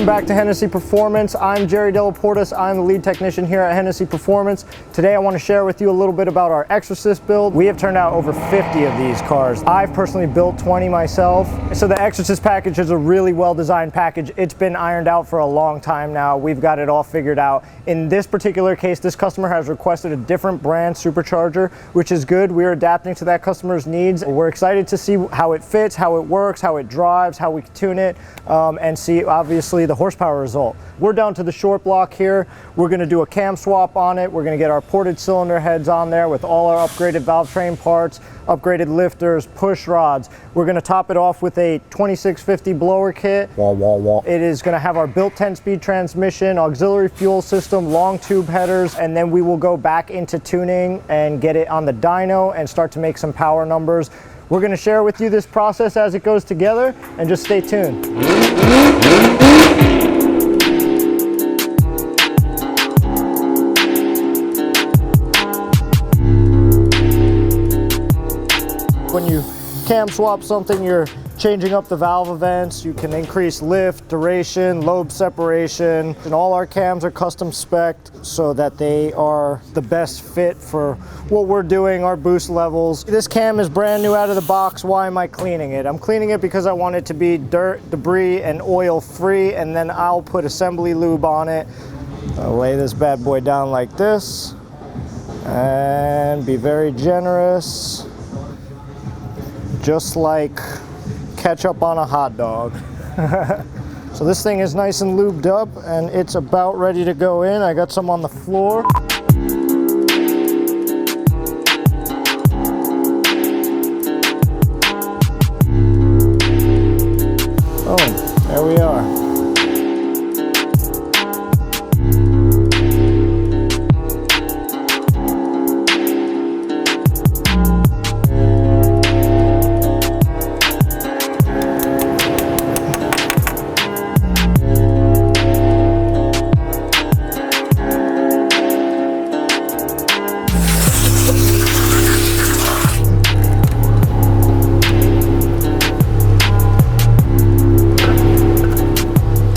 Welcome back to Hennessey Performance. I'm Jerry Delaportis. I'm the lead technician here at Hennessey Performance. Today I want to share with you a little bit about our EXORCIST build. We have turned out over 50 of these cars. I've personally built 20 myself. So the EXORCIST package is a really well-designed package. It's been ironed out for a long time now. We've got it all figured out. In this particular case, this customer has requested a different brand supercharger, which is good. We're adapting to that customer's needs. We're excited to see how it fits, how it works, how it drives, how we tune it, and see obviously the horsepower result. We're down to the short block here. We're going to do a cam swap on it. We're going to get our ported cylinder heads on there with all our upgraded valve train parts, upgraded lifters, push rods. We're going to top it off with a 2650 blower kit. Wah, wah, wah. It is going to have our built 10-speed transmission, auxiliary fuel system, long tube headers, and then we will go back into tuning and get it on the dyno and start to make some power numbers. We're going to share with you this process as it goes together, and just stay tuned. When you cam swap something, you're changing up the valve events. You can increase lift, duration, lobe separation, and all our cams are custom spec'd so that they are the best fit for what we're doing, our boost levels. This cam is brand new out of the box. Why am I cleaning it? I'm cleaning it because I want it to be dirt, debris, and oil free, and then I'll put assembly lube on it. I'll lay this bad boy down like this and be very generous, just like ketchup on a hot dog. So this thing is nice and lubed up and it's about ready to go in. I got some on the floor. Oh, there we are.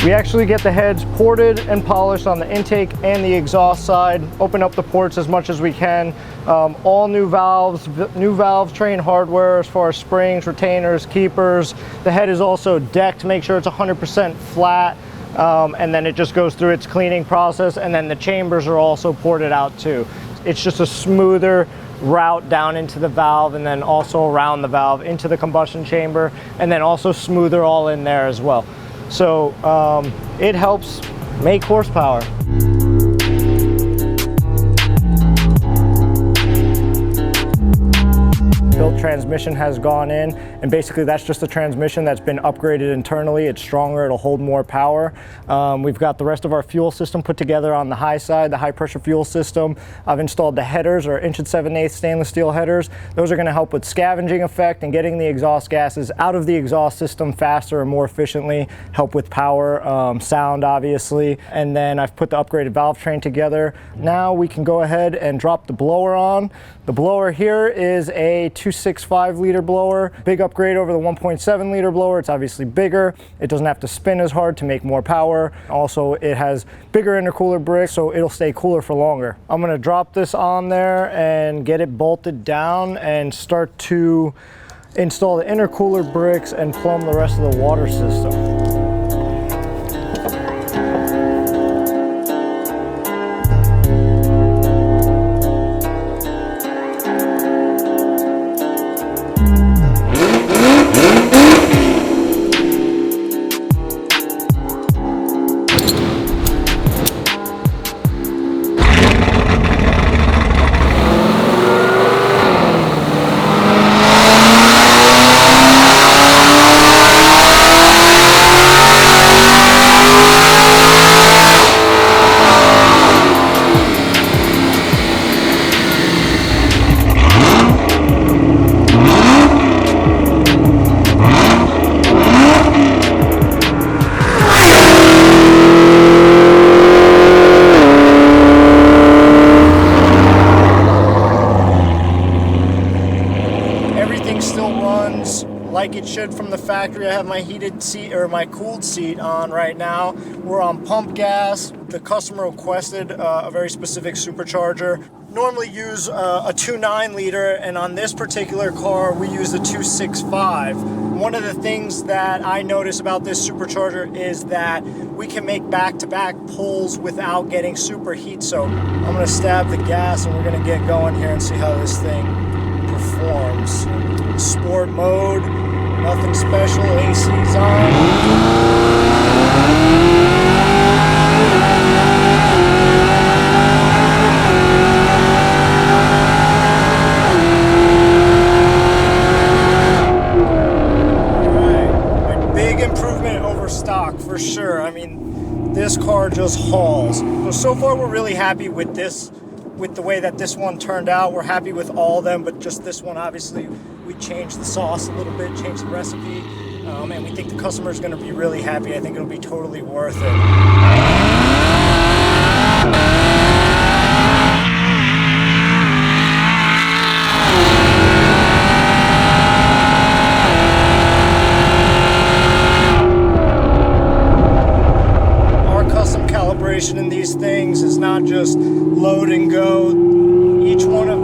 We actually get the heads ported and polished on the intake and the exhaust side. Open up the ports as much as we can. All new valves, new valve train hardware as far as springs, retainers, keepers. The head is also decked to make sure it's 100% flat. And then it just goes through its cleaning process, and then the chambers are also ported out too. It's just a smoother route down into the valve, and then also around the valve into the combustion chamber, and then also smoother all in there as well. So it helps make horsepower. Built transmission has gone in, and basically that's just a transmission that's been upgraded internally. It's stronger, it'll hold more power. We've got the rest of our fuel system put together on the high side, the high pressure fuel system. I've installed the headers, or 1 7/8" stainless steel headers. Those are going to help with scavenging effect and getting the exhaust gases out of the exhaust system faster and more efficiently, help with power, sound obviously. And then I've put the upgraded valve train together. Now we can go ahead and drop the blower on. The blower here is a 2.65 liter blower. Big upgrade over the 1.7 liter blower. It's obviously bigger. It doesn't have to spin as hard to make more power. Also, it has bigger intercooler bricks, so it'll stay cooler for longer. I'm gonna drop this on there and get it bolted down and start to install the intercooler bricks and plumb the rest of the water system. like it should from the factory. I have my heated seat, or my cooled seat on right now. We're on pump gas. The customer requested a very specific supercharger. Normally use a 2.9 liter, and on this particular car we use a 2.65. One of the things that I notice about this supercharger is that we can make back-to-back pulls without getting superheat. So I'm gonna stab the gas and we're gonna get going here and see how this thing performs. Sport mode, nothing special, AC's on. For sure. I mean, this car just hauls. So far we're really happy with this, with the way that this one turned out. We're happy with all of them, but just this one, obviously we changed the sauce a little bit, changed the recipe, and we think the customer is going to be really happy. I think it'll be totally worth it. Calibration in these things is not just load and go. Each one of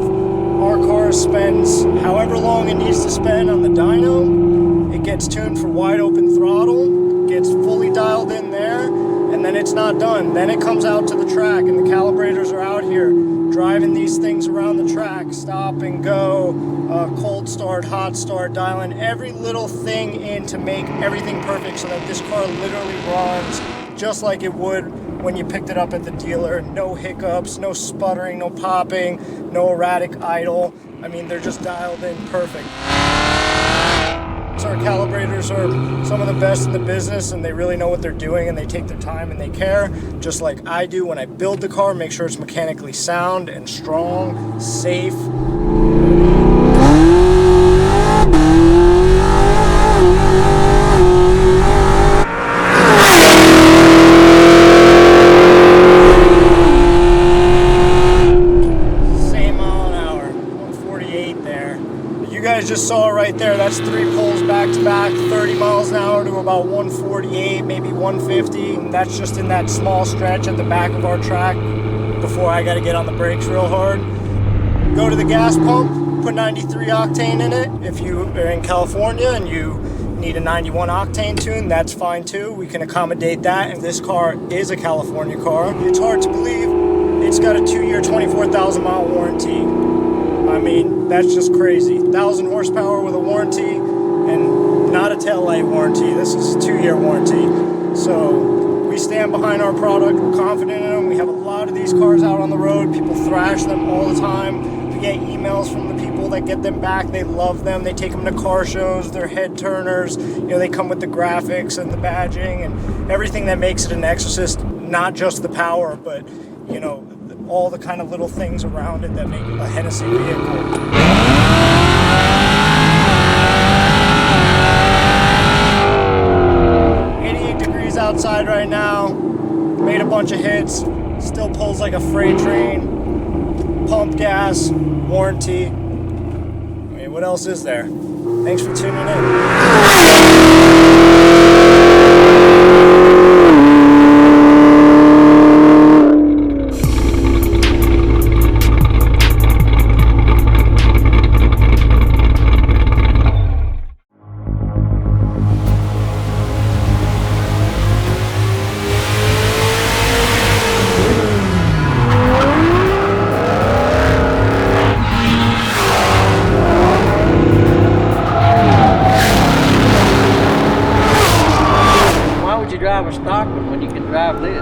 our cars spends however long it needs to spend on the dyno. It gets tuned for wide open throttle, gets fully dialed in there, and then it's not done. Then it comes out to the track, and the calibrators are out here driving these things around the track, stop and go, cold start, hot start, dialing every little thing in to make everything perfect so that this car literally runs just like it would when you picked it up at the dealer. No hiccups, no sputtering, no popping, no erratic idle. I mean, they're just dialed in perfect. So our calibrators are some of the best in the business, and they really know what they're doing, and they take their time and they care, just like I do when I build the car. Make sure it's mechanically sound and strong, safe. Just saw it right there. That's 3 pulls back to back, 30 miles an hour to about 148, maybe 150. And that's just in that small stretch at the back of our track before I got to get on the brakes real hard. Go to the gas pump, put 93 octane in it. If you are in California and you need a 91 octane tune, that's fine too. We can accommodate that, and this car is a California car. It's hard to believe it's got a 2-year, 24,000 mile warranty. I mean, that's just crazy. 1,000 horsepower with a warranty, and not a taillight warranty. This is a 2-year warranty. So we stand behind our product. We're confident in them. We have a lot of these cars out on the road. People thrash them all the time. We get emails from the people that get them back. They love them. They take them to car shows. They're head turners. You know, they come with the graphics and the badging and everything that makes it an Exorcist. Not just the power, but, you know, all the kind of little things around it that make a Hennessey vehicle. 88 degrees outside right now. Made a bunch of hits. Still pulls like a freight train. Pump gas. Warranty. I mean, what else is there? Thanks for tuning in. Drive a stock one when you can drive this.